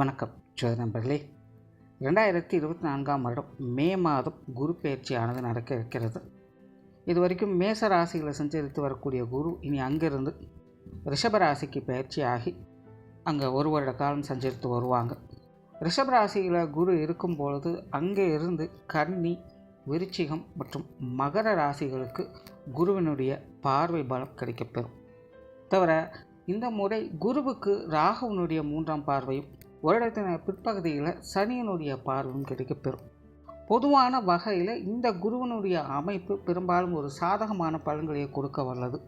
வணக்கம் ஜோதி நண்பர்களே. 2024ஆம் வருடம் மே மாதம் குரு பயிற்சியானது நடக்க இருக்கிறது. இது வரைக்கும் மேச ராசிகளை சஞ்சரித்து வரக்கூடிய குரு இனி அங்கிருந்து ரிஷப ராசிக்கு பயிற்சியாகி அங்கே ஒரு வருட காலம் சஞ்சரித்து வருவாங்க. ரிஷப ராசியில் குரு இருக்கும் பொழுது அங்கே இருந்து கன்னி, விருச்சிகம் மற்றும் மகர ராசிகளுக்கு குருவினுடைய பார்வை பலம் கிடைக்கப்பெறும். தவிர இந்த முறை குருவுக்கு ராகுவினுடைய 3ஆம் பார்வையும் வருடத்தின் பிற்பகுதியில் சனியினுடைய பார்வையும் கிடைக்கப்பெறும். பொதுவான வகையில் இந்த குருவினுடைய அமைப்பு பெரும்பாலும் ஒரு சாதகமான பலன்களை கொடுக்க வல்லது.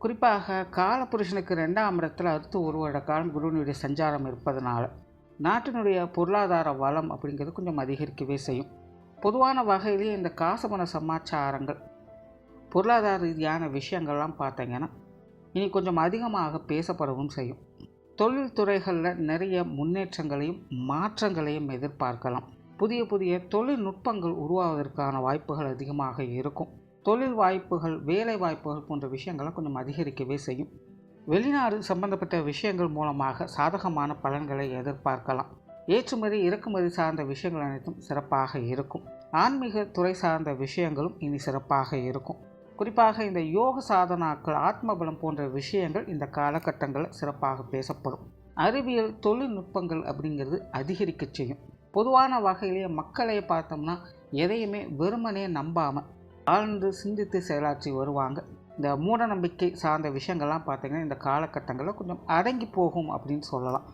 குறிப்பாக காலபுருஷனுக்கு 2ஆம் இடத்துல அடுத்து ஒரு வருட காலம் குருவினுடைய சஞ்சாரம் இருப்பதனால நாட்டினுடைய பொருளாதார வளம் அப்படிங்கிறது கொஞ்சம் அதிகரிக்கவே செய்யும். பொதுவான வகையிலேயே இந்த காசபண சமாச்சாரங்கள், பொருளாதார ரீதியான விஷயங்கள்லாம் பார்த்தீங்கன்னா இனி கொஞ்சம் அதிகமாக பேசப்படவும் செய்யும். தொழில் துறைகளில் நிறைய முன்னேற்றங்களையும் மாற்றங்களையும் எதிர்பார்க்கலாம். புதிய புதிய தொழில்நுட்பங்கள் உருவாவதற்கான வாய்ப்புகள் அதிகமாக இருக்கும். தொழில் வாய்ப்புகள், வேலை வாய்ப்புகள் போன்ற விஷயங்களை கொஞ்சம் அதிகரிக்கவே செய்யும். வெளிநாடு சம்பந்தப்பட்ட விஷயங்கள் மூலமாக சாதகமான பலன்களை எதிர்பார்க்கலாம். ஏற்றுமதி இறக்குமதி சார்ந்த விஷயங்கள் அனைத்தும் சிறப்பாக இருக்கும். ஆன்மீக துறை சார்ந்த விஷயங்களும் இனி சிறப்பாக இருக்கும். குறிப்பாக இந்த யோக சாதனாக்கள், ஆத்மபலம் போன்ற விஷயங்கள் இந்த காலகட்டங்களில் சிறப்பாக பேசப்படும். அறிவியல் தொழில்நுட்பங்கள் அப்படிங்கிறது அதிகரிக்க செய்யும். பொதுவான வகையிலேயே மக்களை பார்த்தோம்னா எதையுமே வெறுமனே நம்பாமல் ஆழ்ந்து சிந்தித்து செயலாற்றி வருவாங்க. இந்த மூட நம்பிக்கை சார்ந்த விஷயங்கள்லாம் பார்த்திங்கன்னா இந்த காலகட்டங்களில் கொஞ்சம் அடங்கி போகும் அப்படின்னு சொல்லலாம்.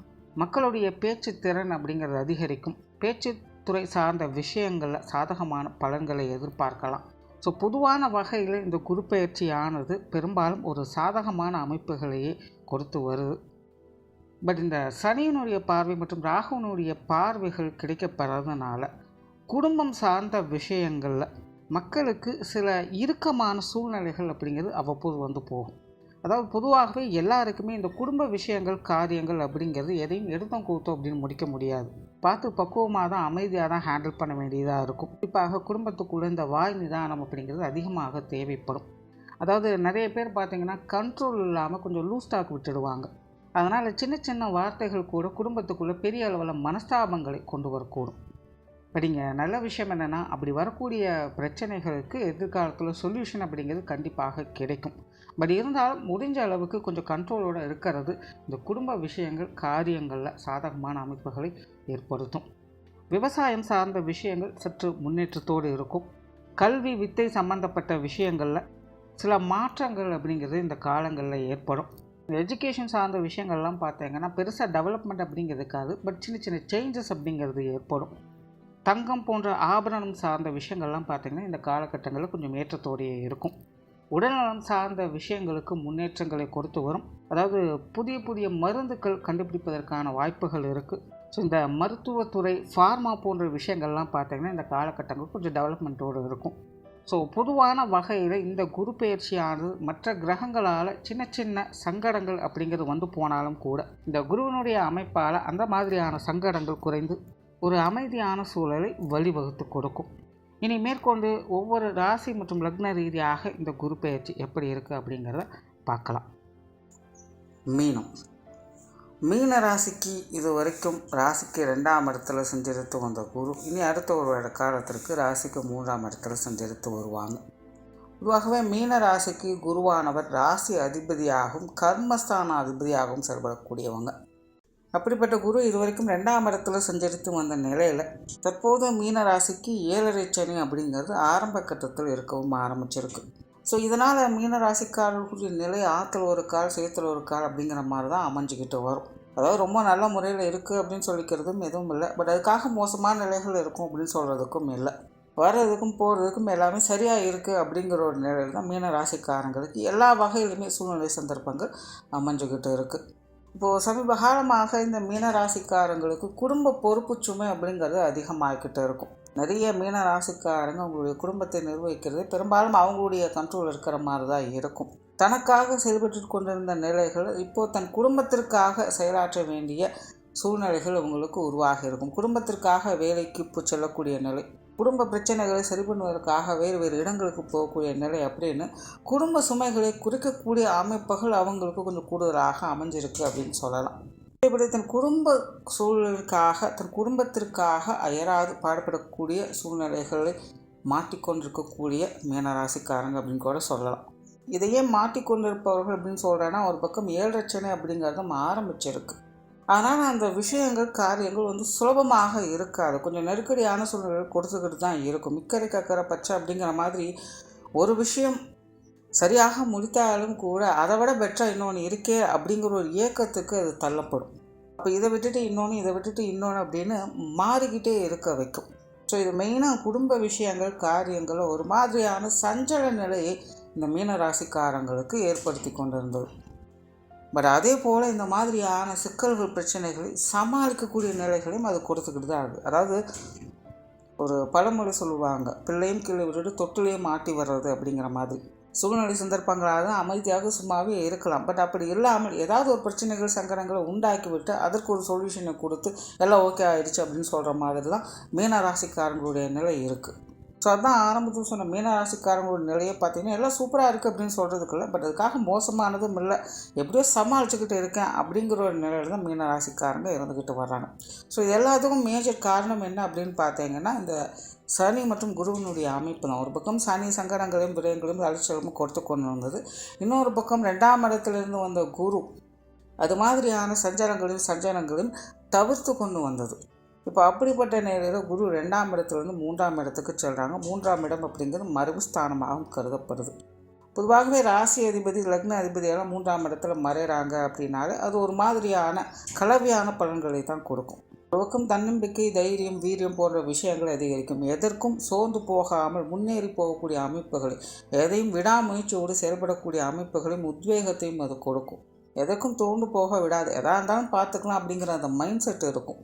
மக்களுடைய பேச்சு திறன் அப்படிங்கிறது அதிகரிக்கும். பேச்சுத்துறை சார்ந்த விஷயங்களில் சாதகமான பலன்களை எதிர்பார்க்கலாம். ஸோ பொதுவான வகையில் இந்த குரு பயிற்சியானது பெரும்பாலும் ஒரு சாதகமான அமைப்புகளையே கொடுத்து வருது. பட் இந்த சனியினுடைய பார்வை மற்றும் ராகுவினுடைய பார்வைகள் கிடைக்கப்பெறதுனால குடும்பம் சார்ந்த விஷயங்களில் மக்களுக்கு சில இறுக்கமான சூழ்நிலைகள் அப்படிங்கிறது அவ்வப்போது வந்து போகும். அதாவது பொதுவாகவே எல்லாருக்குமே இந்த குடும்ப விஷயங்கள், காரியங்கள் அப்படிங்கிறது எதையும் எடுத்தோம் கூத்தோம் அப்படின்னு முடிக்க முடியாது. பார்த்து பக்குவமாக தான், அமைதியாக தான் ஹேண்டில் பண்ண வேண்டியதாக இருக்கும். குறிப்பாக குடும்பத்துக்குள்ளே இந்த வாய் நிதானம் அப்படிங்கிறது அதிகமாக தேவைப்படும். அதாவது நிறைய பேர் பார்த்திங்கன்னா கண்ட்ரோல் இல்லாமல் கொஞ்சம் லூஸ் டாக் விட்டுடுவாங்க. அதனால் சின்ன சின்ன வார்த்தைகள் கூட குடும்பத்துக்குள்ளே பெரிய அளவில் மனஸ்தாபங்களை கொண்டு வரக்கூடும். படிங்க நல்ல விஷயம் என்னென்னா, அப்படி வரக்கூடிய பிரச்சனைகளுக்கு எதிர்காலத்தில் சொல்யூஷன் அப்படிங்கிறது கண்டிப்பாக கிடைக்கும். பட் இருந்தாலும் முடிஞ்ச அளவுக்கு கொஞ்சம் கண்ட்ரோலோடு இருக்கிறது இந்த குடும்ப விஷயங்கள், காரியங்களில் சாதகமான அமைப்புகளை ஏற்படுத்தும். விவசாயம் சார்ந்த விஷயங்கள் சற்று முன்னேற்றத்தோடு இருக்கும். கல்வி, வித்தை சம்பந்தப்பட்ட விஷயங்களில் சில மாற்றங்கள் அப்படிங்கிறது இந்த காலங்களில் ஏற்படும். எஜுகேஷன் சார்ந்த விஷயங்கள்லாம் பார்த்தீங்கன்னா பெருசாக டெவலப்மெண்ட் அப்படிங்கிறதுக்காது, பட் சின்ன சின்ன சேஞ்சஸ் அப்படிங்கிறது ஏற்படும். தங்கம் போன்ற ஆபரணம் சார்ந்த விஷயங்கள்லாம் பார்த்திங்கன்னா இந்த காலகட்டங்களில் கொஞ்சம் ஏற்றத்தோடையே இருக்கும். உடல்நலம் சார்ந்த விஷயங்களுக்கு முன்னேற்றங்களை கொடுத்து வரும். அதாவது புதிய புதிய மருந்துகள் கண்டுபிடிப்பதற்கான வாய்ப்புகள் இருக்குது. ஸோ இந்த மருத்துவத்துறை, ஃபார்மா போன்ற விஷயங்கள்லாம் பார்த்திங்கன்னா இந்த காலகட்டங்கள் கொஞ்சம் டெவலப்மெண்ட்டோடு இருக்கும். ஸோ பொதுவான வகையில் இந்த குரு பயிற்சியானது மற்ற கிரகங்களால் சின்ன சின்ன சங்கடங்கள் அப்படிங்கிறது வந்து போனாலும் கூட இந்த குருவினுடைய அமைப்பால் அந்த மாதிரியான சங்கடங்கள் குறைந்து ஒரு அமைதியான சூழலை வழிவகுத்து கொடுக்கும். இனி மேற்கொண்டு ஒவ்வொரு ராசி மற்றும் லக்ன ரீதியாக இந்த குரு பயிற்சி எப்படி இருக்குது அப்படிங்கிறத பார்க்கலாம். மீன ராசிக்கு இது வரைக்கும் ராசிக்கு 2ஆம் இடத்துல சஞ்சரித்து வந்த குரு இனி அடுத்த ஒரு வருட காலத்திற்கு ராசிக்கு 3ஆம் இடத்துல சஞ்சரித்து வருவாங்க. பொதுவாகவே மீன ராசிக்கு குருவானவர் ராசி அதிபதியாகவும் கர்மஸ்தான அதிபதியாகவும் செயல்படக்கூடியவங்க. அப்படிப்பட்ட குரு இதுவரைக்கும் 2ஆம் இடத்துல சஞ்சரித்து வந்த நிலையில் தற்போது மீன ராசிக்கு 7.5 சனி அப்படிங்கிறது ஆரம்ப கட்டத்தில் இருக்கவும் ஆரம்பிச்சிருக்கு. ஸோ இதனால் மீன ராசிக்காரர்களுடைய நிலை ஆற்றுல ஒரு கால், சேத்துல ஒரு கால் அப்படிங்கிற மாதிரி தான் அமைஞ்சிக்கிட்டு வரும். அதாவது ரொம்ப நல்ல முறையில் இருக்குது அப்படின்னு சொல்லிக்கிறதும் எதுவும் இல்லை, பட் அதுக்காக மோசமான நிலைகள் இருக்கும் அப்படின்னு சொல்கிறதுக்கும் இல்லை. வர்றதுக்கும் போகிறதுக்கும் எல்லாமே சரியாக இருக்குது அப்படிங்கிற ஒரு நிலையில் தான் மீன ராசிக்காரங்களுக்கு எல்லா வகையிலுமே சூழ்நிலை சந்தர்ப்பங்கள் அமைஞ்சிக்கிட்டு இருக்குது. இப்போது சமீப காலமாக இந்த மீன ராசிக்காரங்களுக்கு குடும்ப பொறுப்பு சுமை அப்படிங்கிறது அதிகமாகிக்கிட்டு இருக்கும். நிறைய மீன ராசிக்காரங்க அவங்களுடைய குடும்பத்தை நிர்வகிக்கிறது பெரும்பாலும் அவங்களுடைய கண்ட்ரோல் இருக்கிற மாதிரி தான் இருக்கும். தனக்காக செயல்பட்டு கொண்டிருந்த நிலைகள் இப்போது தன் குடும்பத்திற்காக செயலாற்ற வேண்டிய சூழ்நிலைகள் அவங்களுக்கு உருவாகி இருக்கும். குடும்பத்திற்காக வேலைக்கு செல்லக்கூடிய நிலை, குடும்ப பிரச்சனைகளை சரி பண்ணுவதற்காக வேறு வேறு இடங்களுக்கு போகக்கூடிய நிலை அப்படின்னு குடும்ப சுமைகளை குறைக்கக்கூடிய அமைப்புகள் அவங்களுக்கு கொஞ்சம் கூடுதலாக அமைஞ்சிருக்கு அப்படின்னு சொல்லலாம். இப்படி தன் குடும்ப சூழலுக்காக தன் குடும்பத்திற்காக அயராது பாடுபடக்கூடிய சூழ்நிலைகளை மாட்டிக்கொண்டிருக்கக்கூடிய மீனராசிக்காரங்க அப்படின்னு கூட சொல்லலாம். இதையே மாட்டிக்கொண்டிருப்பவர்கள் அப்படின்னு சொல்கிறேன்னா, ஒரு பக்கம் 7 அப்படிங்கிறதும் ஆரம்பிச்சிருக்கு. ஆனால் அந்த விஷயங்கள் காரியங்கள் சுலபமாக இருக்காது. கொஞ்சம் நெருக்கடியான சூழ்நிலைகள் கொடுத்துக்கிட்டு தான் இருக்கும். மிக்கரை கக்கரை பச்சை அப்படிங்கிற மாதிரி ஒரு விஷயம் சரியாக முடித்தாலும் கூட அதை விட பெட்டராக இன்னொன்று இருக்கே அப்படிங்கிற ஒரு இயக்கத்துக்கு அது தள்ளப்படும். அப்போ இதை விட்டுட்டு இன்னொன்று, இதை விட்டுட்டு இன்னொன்று அப்படின்னு மாறிக்கிட்டே இருக்க வைக்கும். ஸோ இது மெயினாக குடும்ப விஷயங்கள் காரியங்கள் ஒரு மாதிரியான சஞ்சல நிலையை இந்த மீனராசிக்காரங்களுக்கு ஏற்படுத்தி கொண்டிருந்தது. பட் அதே போல் இந்த மாதிரியான சிக்கல்கள் பிரச்சனைகளை சமாளிக்கக்கூடிய நிலைகளையும் அது கொடுத்துக்கிட்டு தான் இருக்குது. அதாவது ஒரு பழமொழி சொல்லுவாங்க, பிள்ளையும் கீழே விட்டுட்டு தொட்டிலேயே மாட்டி வர்றது அப்படிங்கிற மாதிரி. சூழ்நிலை சந்தர்ப்பங்களாக அமைதியாக சும்மாவே இருக்கலாம். பட் அப்படி இல்லாமல் ஏதாவது ஒரு பிரச்சனைகள் சங்கடங்களை உண்டாக்கி விட்டு அதற்கு ஒரு சொல்யூஷனை கொடுத்து எல்லாம் ஓகே ஆகிடுச்சு அப்படின்னு சொல்கிற மாதிரி தான் மீனராசிக்காரங்களுடைய நிலை இருக்குது. ஸோ அதுதான் ஆரம்பத்தில் சொன்ன மீனராசிக்காரங்களோட நிலையை பார்த்தீங்கன்னா எல்லாம் சூப்பராக இருக்குது அப்படின்னு சொல்கிறதுக்குள்ள, பட் அதுக்காக மோசமானதும் இல்லை, எப்படியோ சமாளிச்சுக்கிட்டு இருக்கேன் அப்படிங்கிற ஒரு நிலையில் தான் மீனராசிக்காரங்க இருந்துக்கிட்டு வர்றாங்க. ஸோ இது எல்லாத்துக்கும் மேஜர் காரணம் என்ன அப்படின்னு பார்த்தீங்கன்னா, இந்த சனி மற்றும் குருவினுடைய அமைப்பு தான். ஒரு பக்கம் சனி சங்கடங்களையும் விரயங்களையும் அலைச்சலும் கொடுத்து கொண்டு வந்தது. இன்னொரு பக்கம் 2ஆம் இடத்துலேருந்து வந்த குரு அது மாதிரியான சஞ்சலங்களையும் தவிர்த்து கொண்டு வந்தது. இப்போ அப்படிப்பட்ட நேரில் குரு 2ஆம் இடத்துலேருந்து 3ஆம் இடத்துக்கு செல்கிறாங்க. 3ஆம் இடம் அப்படிங்கிறது மறைவுஸ்தானமாகவும் கருதப்படுது. பொதுவாகவே ராசி அதிபதி லக்ன அதிபதியெல்லாம் 3ஆம் இடத்துல மறைகிறாங்க அப்படின்னாலே அது ஒரு மாதிரியான கலவையான பலன்களை தான் கொடுக்கும். ஒரு பக்கம் தன்னம்பிக்கை, தைரியம், வீரியம் போன்ற விஷயங்கள் அதிகரிக்கும். எதற்கும் சோர்ந்து போகாமல் முன்னேறி போகக்கூடிய அமைப்புகளை, எதையும் விடாமுயற்சியோடு செயல்படக்கூடிய அமைப்புகளையும் உத்வேகத்தையும் அது கொடுக்கும். எதற்கும் தோண்டு போக விடாது, எதாக இருந்தாலும் பார்த்துக்கலாம் அப்படிங்கிற அந்த மைண்ட் செட் இருக்கும்.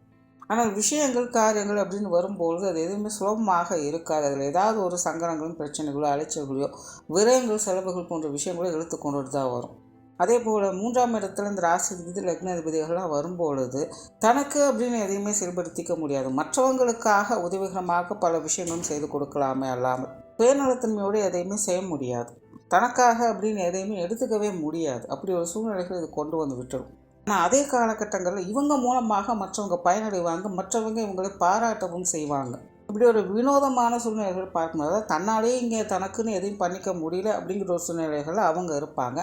ஆனால் விஷயங்கள் காரியங்கள் அப்படின்னு வரும்பொழுது அது எதுவுமே சுலபமாக இருக்காது. அதில் ஏதாவது ஒரு சங்கடங்களும் பிரச்சனைகளோ அலைச்சல்களோ விரயங்கள் செலவுகள் போன்ற விஷயங்களோ இழுத்து கொண்டு தான் வரும். அதே போல் 3ஆம் இடத்துல இந்த ராசி அதிபதி லக்ன அதிபதிகள்லாம் வரும்பொழுது தனக்கு அப்படின்னு எதையுமே செயல்படுத்திக்க முடியாது. மற்றவங்களுக்காக உதவிகரமாக பல விஷயங்களும் செய்து கொடுக்கலாமே அல்லாமல் சுயநலத்தன்மையோடு எதையுமே செய்ய முடியாது. தனக்காக அப்படின்னு எதையுமே எடுத்துக்கவே முடியாது. அப்படி ஒரு சூழ்நிலைகள் இது கொண்டு வந்து விட்டுரும். ஆனால் அதே காலகட்டங்களில் இவங்க மூலமாக மற்றவங்க பயனடைவாங்க, மற்றவங்க இவங்களை பாராட்டவும் செய்வாங்க. இப்படி ஒரு வினோதமான சூழ்நிலைகள் பார்க்கும்போது தன்னாலே இங்கே தனக்குன்னு எதையும் பண்ணிக்க முடியல அப்படிங்கிற ஒரு சூழ்நிலைகளில் அவங்க இருப்பாங்க.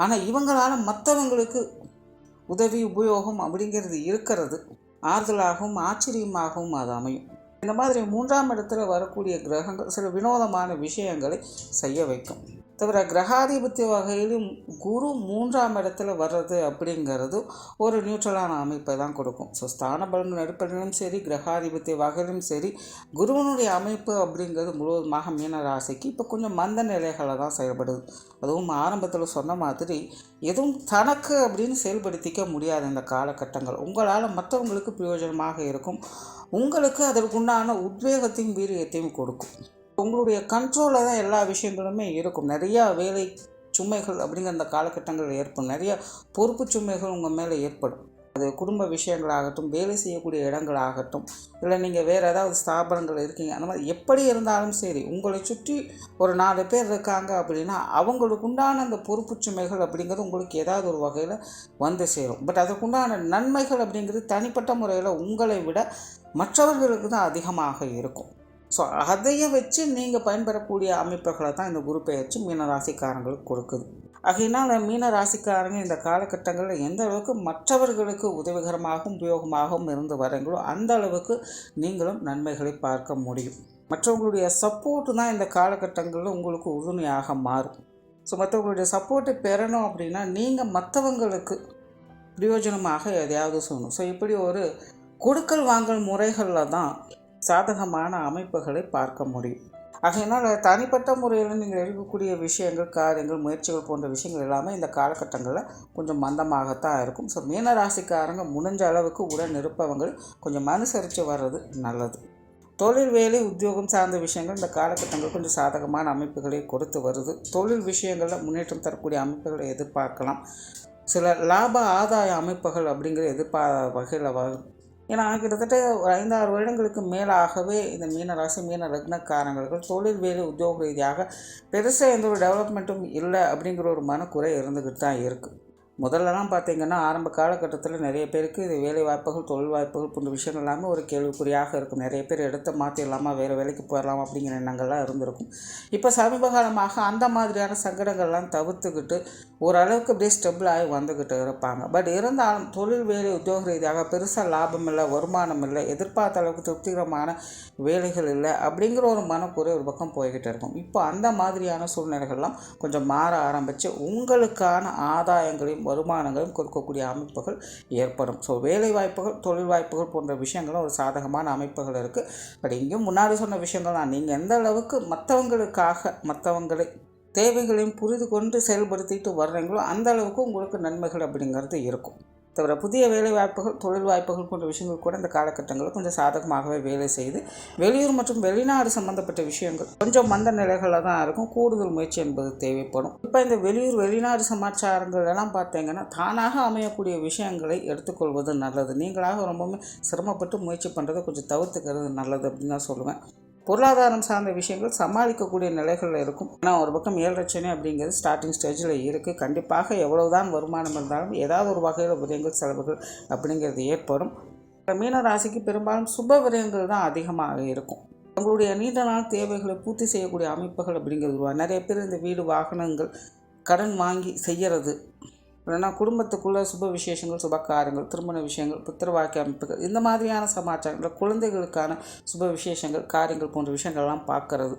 ஆனால் இவங்களால் மற்றவங்களுக்கு உதவி உபயோகம் அப்படிங்கிறது இருக்கிறது ஆறுதலாகவும் ஆச்சரியமாகவும் அது அமையும். இந்த மாதிரி 3ஆம் இடத்துல வரக்கூடிய கிரகங்கள் சில வினோதமான விஷயங்களை செய்ய வைக்கும். தவிர கிரகாதிபத்திய வகையிலும் குரு 3ஆம் இடத்துல வர்றது அப்படிங்கிறது ஒரு நியூட்ரலான அமைப்பை தான் கொடுக்கும். ஸோ ஸ்தான பலன் அடிப்படையிலும் சரி, கிரகாதிபத்திய வகையிலும் சரி, குருவனுடைய அமைப்பு அப்படிங்கிறது முழுவதுமாக மீன ராசிக்கு இப்போ கொஞ்சம் மந்த நிலைகளை தான் செயல்படுது. அதுவும் ஆரம்பத்தில் சொன்ன மாதிரி எதுவும் தனக்கு அப்படின்னு செயல்படுத்திக்க முடியாது. இந்த காலகட்டங்கள் உங்களால் மற்றவங்களுக்கு பிரயோஜனமாக இருக்கும். உங்களுக்கு அதற்குண்டான உத்வேகத்தையும் வீரியத்தையும் கொடுக்கும். உங்களுடைய கண்ட்ரோலில் தான் எல்லா விஷயங்களுமே இருக்கும். நிறையா வேலை சுமைகள் அப்படிங்கிற அந்த காலகட்டங்கள் ஏற்படும். நிறைய பொறுப்பு சுமைகள் உங்கள் மேலே ஏற்படும். அது குடும்ப விஷயங்களாகட்டும், வேலை செய்யக்கூடிய இடங்களாகட்டும், இல்லை நீங்கள் வேறு ஏதாவது ஸ்தாபனங்கள் இருக்கீங்க, அந்த மாதிரி எப்படி இருந்தாலும் சரி, உங்களை சுற்றி ஒரு 4 பேர் இருக்காங்க அப்படின்னா அவங்களுக்கு உண்டான அந்த பொறுப்பு சுமைகள் அப்படிங்கிறது உங்களுக்கு ஏதாவது ஒரு வகையில் வந்து சேரும். பட் அதற்குண்டான நன்மைகள் அப்படிங்கிறது தனிப்பட்ட முறையில் உங்களை விட மற்றவர்களுக்கு தான் அதிகமாக இருக்கும். ஸோ அதையை வச்சு நீங்கள் பயன்பெறக்கூடிய அமைப்புகளை தான் இந்த குரு பெயர்ச்சி மீனராசிக்காரங்களுக்கு கொடுக்குது. ஆகையினால் மீனராசிக்காரங்க இந்த காலகட்டங்களில் எந்த அளவுக்கு மற்றவர்களுக்கு உதவிகரமாகவும் உபயோகமாகவும் இருந்து வரீங்களோ அந்த அளவுக்கு நீங்களும் நன்மைகளை பார்க்க முடியும். மற்றவங்களுடைய சப்போர்ட்டு தான் இந்த காலகட்டங்களில் உங்களுக்கு உறுதுணையாக மாறும். ஸோ மற்றவங்களுடைய சப்போர்ட்டை பெறணும் அப்படின்னா நீங்கள் மற்றவங்களுக்கு பிரயோஜனமாக எதையாவது சொல்லணும். ஸோ இப்படி ஒரு கொடுக்கல் வாங்கல் முறைகளில் தான் சாதகமான அமைப்புகளை பார்க்க முடியும். ஆகையினால் தனிப்பட்ட முறையில் நீங்கள் எடுக்கக்கூடிய விஷயங்கள் காரியங்கள் முயற்சிகள் போன்ற விஷயங்கள் எல்லாமே இந்த காலகட்டங்களில் கொஞ்சம் மந்தமாகத்தான் இருக்கும். ஸோ மீனராசிக்காரங்க முடிஞ்ச அளவுக்கு உடன் இருப்பவங்க கொஞ்சம் அனுசரித்து வர்றது நல்லது. தொழில் வேலை உத்தியோகம் சார்ந்த விஷயங்கள் இந்த காலகட்டங்கள் கொஞ்சம் சாதகமான அமைப்புகளை கொடுத்து வருது. தொழில் விஷயங்களில் முன்னேற்றம் தரக்கூடிய அமைப்புகளை எதிர்பார்க்கலாம். சில லாப ஆதாய அமைப்புகள் அப்படிங்கிற வகையில் வரும். ஏன்னா கிட்டத்தட்ட ஒரு 5-6 வருடங்களுக்கு மேலாகவே இந்த மீனராசி மீன லக்னக்காரங்களுக்கு தொழில் வேலை உத்தியோக ரீதியாக பெருசாக எந்த ஒரு டெவலப்மெண்ட்டும் இல்லை அப்படிங்கிற ஒரு மனக்குறை இருந்துக்கிட்டு தான் இருக்குது. முதல்லலாம் பார்த்திங்கன்னா ஆரம்ப காலகட்டத்தில் நிறைய பேருக்கு இது வேலை வாய்ப்புகள், தொழில் வாய்ப்புகள் போன்ற விஷயங்கள் எல்லாமே ஒரு கேள்விக்குறியாக இருக்கும். நிறைய பேர் எடுத்து மாற்றிடலாமா, வேறு வேலைக்கு போயிடலாமா அப்படிங்கிற எண்ணங்கள்லாம் இருந்திருக்கும். இப்போ சமீப காலமாக அந்த மாதிரியான சங்கடங்கள்லாம் தவிர்த்துக்கிட்டு ஓரளவுக்கு அப்படியே ஸ்டெபிள் ஆகி வந்துக்கிட்டு இருப்பாங்க. பட் இருந்தாலும் தொழில் வேலை உத்தியோக ரீதியாக பெருசாக லாபம் இல்லை, வருமானம் இல்லை, எதிர்பார்த்த அளவுக்கு திருப்திகரமான வேலைகள் இல்லை அப்படிங்கிற ஒரு மனக்குறை ஒரு பக்கம் போய்கிட்டு இருக்கும். இப்போ அந்த மாதிரியான சூழ்நிலைகள்லாம் கொஞ்சம் மாற ஆரம்பித்து உங்களுக்கான ஆதாயங்களையும் வருமானங்களையும் கொடுக்கக்கூடிய அமைப்புகள் ஏற்படும். ஸோ வேலை வாய்ப்புகள், தொழில் வாய்ப்புகள் போன்ற விஷயங்களும் ஒரு சாதகமான அமைப்புகள் இருக்குது. பட் இங்கேயும் முன்னாடி சொன்ன விஷயங்கள் தான், நீங்கள் எந்த அளவுக்கு மற்றவங்களை தேவைகளையும் புரிந்து கொண்டு செயல்படுத்திட்டு வர்றீங்களோ அந்த அளவுக்கு உங்களுக்கு நன்மைகள் அப்படிங்கிறது இருக்கும். தவிர புதிய வேலை வாய்ப்புகள், தொழில் வாய்ப்புகள் போன்ற விஷயங்கள் கூட இந்த காலகட்டங்களில் கொஞ்சம் சாதகமாகவே வேலை செய்து வெளியூர் மற்றும் வெளிநாடு சம்மந்தப்பட்ட விஷயங்கள் கொஞ்சம் மந்த நிலைகளில் தான் இருக்கும். கூடுதல் முயற்சி என்பது தேவைப்படும். இப்போ இந்த வெளியூர் வெளிநாடு சமாச்சாரங்கள் எல்லாம் பார்த்தீங்கன்னா தானாக அமையக்கூடிய விஷயங்களை எடுத்துக்கொள்வது நல்லது. நீங்களாக ரொம்பவுமே சிரமப்பட்டு முயற்சி பண்ணுறதை கொஞ்சம் தவிர்த்துக்கிறது நல்லது அப்படின்னு தான் சொல்லுவேன். பொருளாதாரம் சார்ந்த விஷயங்கள் சமாளிக்கக்கூடிய நிலைகளில் இருக்கும். ஆனால் ஒரு பக்கம் 7 லட்சம் அப்படிங்கிறது ஸ்டார்டிங் ஸ்டேஜில் இருக்குது. கண்டிப்பாக எவ்வளவுதான் வருமானம் இருந்தாலும் ஏதாவது ஒரு வகையில் விரயங்கள், செலவுகள் அப்படிங்கிறது ஏற்படும். மீன ராசிக்கு பெரும்பாலும் சுப விரயங்கள் தான் அதிகமாக இருக்கும். உங்களுடைய நீண்ட நாள் தேவைகளை பூர்த்தி செய்யக்கூடிய அமைப்புகள் அப்படிங்கிறது நிறைய பேர் இந்த வீடு, வாகனங்கள் கடன் வாங்கி செய்கிறது, இல்லைன்னா குடும்பத்துக்குள்ளே சுப விசேஷங்கள், சுப காரியங்கள், திருமண விஷயங்கள், புத்திரவாக்கிய அமைப்புகள், இந்த மாதிரியான சமாச்சாரங்கள், குழந்தைகளுக்கான சுப விசேஷங்கள், காரியங்கள் போன்ற விஷயங்கள்லாம் பார்க்கறது,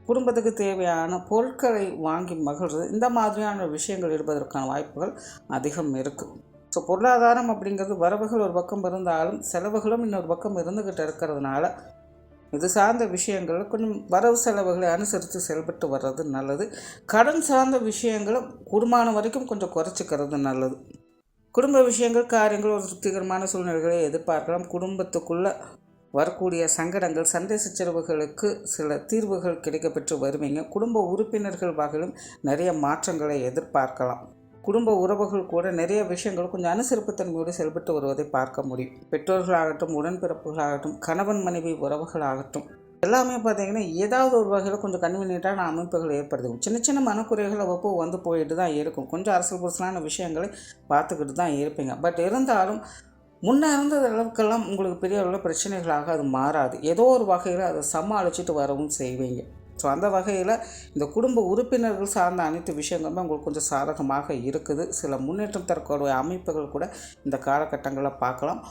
குடும்பத்துக்கு தேவையான பொருட்களை வாங்கி மகிழ்றது, இந்த மாதிரியான விஷயங்கள் இருப்பதற்கான வாய்ப்புகள் அதிகம் இருக்குது. ஸோ பொருளாதாரம் அப்படிங்கிறது வரவுகள் ஒரு பக்கம் இருந்தாலும் செலவுகளும் இன்னொரு பக்கம் இருந்துக்கிட்டு இருக்கிறதுனால இது சார்ந்த விஷயங்கள் கொஞ்சம் வரவு செலவுகளை அனுசரித்து செயல்பட்டு வர்றது நல்லது. கடன் சார்ந்த விஷயங்களும் கூடுமான வரைக்கும் கொஞ்சம் குறைச்சிக்கிறது நல்லது. குடும்ப விஷயங்கள், காரியங்கள் ஒரு திருப்திகரமான சூழ்நிலைகளை எதிர்பார்க்கலாம். குடும்பத்துக்குள்ளே வரக்கூடிய சங்கடங்கள், சண்டை சச்சரவுகளுக்கு சில தீர்வுகள் கிடைக்கப்பெற்று வருவீங்க. குடும்ப உறுப்பினர்கள் வகையிலும் நிறைய மாற்றங்களை எதிர்பார்க்கலாம். குடும்ப உறவுகள் கூட நிறைய விஷயங்கள் கொஞ்சம் அனுசரிப்புத்தன்மையோடு செயல்பட்டு வருவதை பார்க்க முடியும். பெற்றோர்களாகட்டும், உடன்பிறப்புகளாகட்டும், கணவன் மனைவி உறவுகளாகட்டும் எல்லாமே பார்த்திங்கன்னா ஏதாவது ஒரு வகையில் கொஞ்சம் கன்வீனியன்ட்டான அமைப்புகள் ஏற்படுது. சின்ன சின்ன மனக்குறைகள் அவ்வப்போ வந்து போயிட்டு தான் இருக்கும். கொஞ்சம் அரசியல் புரசலான விஷயங்களை பார்த்துக்கிட்டு தான் இருப்பீங்க. பட் இருந்தாலும் முன்னே இருந்தது அளவுக்கெல்லாம் உங்களுக்கு பெரிய அளவில் பிரச்சனைகளாக அது மாறாது. ஏதோ ஒரு வகையில் அதை சமாளிச்சுட்டு வரவும் செய்வீங்க. ஸோ அந்த வகையில் இந்த குடும்ப உறுப்பினர்கள் சார்ந்த அனைத்து விஷயங்களுமே உங்களுக்கு கொஞ்சம் சாதகமாக இருக்குது. சில முன்னேற்றம் தரக்கூடிய அமைப்புகள் கூட இந்த காலகட்டங்களில் பார்க்கலாம்.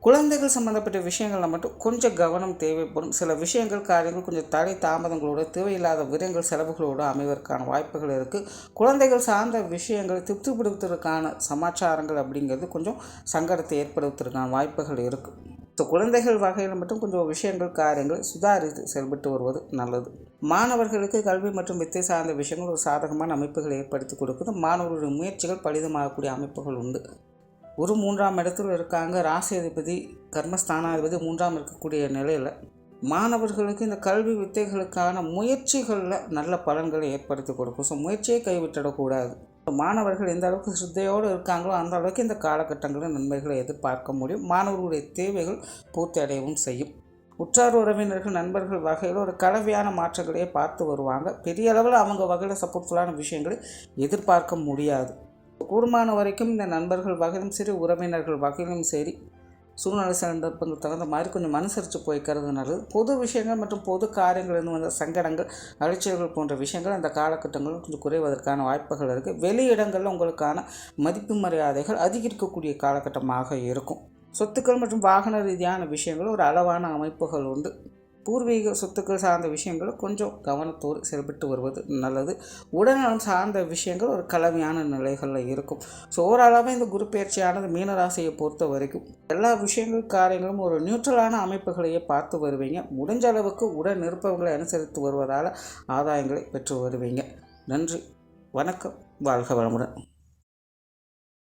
குழந்தைகள் சம்மந்தப்பட்ட விஷயங்களில் மட்டும் கொஞ்சம் கவனம் தேவைப்படும். சில விஷயங்கள், காரியங்கள் கொஞ்சம் தடை தாமதங்களோட, தேவையில்லாத விரயங்கள், செலவுகளோடு அமைவதற்கான வாய்ப்புகள் இருக்குது. குழந்தைகள் சார்ந்த விஷயங்களை திருப்திப்படுத்துவதற்கான சமாச்சாரங்கள் அப்படிங்கிறது கொஞ்சம் சங்கடத்தை ஏற்படுத்துவதற்கான வாய்ப்புகள் இருக்குது. ஸோ குழந்தைகள் வகையில் மட்டும் கொஞ்சம் விஷயங்கள், காரியங்கள் சுதாரித்து செயல்பட்டு வருவது நல்லது. மாணவர்களுக்கு கல்வி மற்றும் வித்தை சார்ந்த விஷயங்கள் ஒரு சாதகமான அமைப்புகளை ஏற்படுத்தி கொடுக்குது. மாணவர்களுடைய முயற்சிகள் பலிதமாகக்கூடிய அமைப்புகள் உண்டு. ஒரு 3ஆம் இடத்துல இருக்காங்க. ராசி அதிபதி, கர்மஸ்தானாதிபதி 3ஆம் இருக்கக்கூடிய நிலையில் மாணவர்களுக்கு இந்த கல்வி வித்தைகளுக்கான முயற்சிகளில் நல்ல பலன்களை ஏற்படுத்தி கொடுக்கும். ஸோ முயற்சியை கைவிட்டுடக்கூடாது. மாணவர்கள் எந்த அளவுக்கு சிரத்தையோடு இருக்காங்களோ அந்த அளவுக்கு இந்த காலகட்டங்களில் நன்மைகளை எதிர்பார்க்க முடியும். மாணவர்களுடைய தேவைகள் பூர்த்தி அடையவும் செய்யும். உற்றார் உறவினர்கள், நண்பர்கள் வகையில் ஒரு கலவையான மாற்றங்களையே பார்த்து வருவாங்க. பெரிய அளவில் அவங்க வகையில் சப்போர்ட்ஃபுல்லான விஷயங்களை எதிர்பார்க்க முடியாது. கூடுமான வரைக்கும் இந்த நண்பர்கள் வகையிலும் சரி, உறவினர்கள் வகையிலும் சரி, சூழ்நிலை சந்தர்ப்பங்கள் தகுந்த மாதிரி கொஞ்சம் அனுசரித்து போய்க்கிறது நல்லது. பொது விஷயங்கள் மற்றும் பொது காரியங்கள் வந்த சங்கடங்கள், அலைச்சல்கள் போன்ற விஷயங்கள் அந்த காலகட்டங்களில் கொஞ்சம் குறைவதற்கான வாய்ப்புகள் இருக்குது. வெளியிடங்களில் உங்களுக்கான மதிப்பு மரியாதைகள் அதிகரிக்கக்கூடிய காலகட்டமாக இருக்கும். சொத்துக்கள் மற்றும் வாகன ரீதியான விஷயங்கள் ஒரு அளவான அமைப்புகள் உண்டு. பூர்வீக சொத்துக்கள் சார்ந்த விஷயங்கள் கொஞ்சம் கவனத்தோடு செயல்பட்டு வருவது நல்லது. உடல்நலம் சார்ந்த விஷயங்கள் ஒரு கலவையான நிலைகளில் இருக்கும். ஸோ ஓரளவு இந்த குரு பயிற்சியானது மீனராசியை பொறுத்த வரைக்கும் எல்லா விஷயங்கள், காரியங்களும் ஒரு நியூட்ரலான அமைப்புகளையே பார்த்து வருவீங்க. முடிஞ்ச அளவுக்கு உடன் இருப்பவர்களை அனுசரித்து வருவதால் ஆதாயங்களை பெற்று வருவீங்க. நன்றி, வணக்கம், வாழ்க வளமுடன்.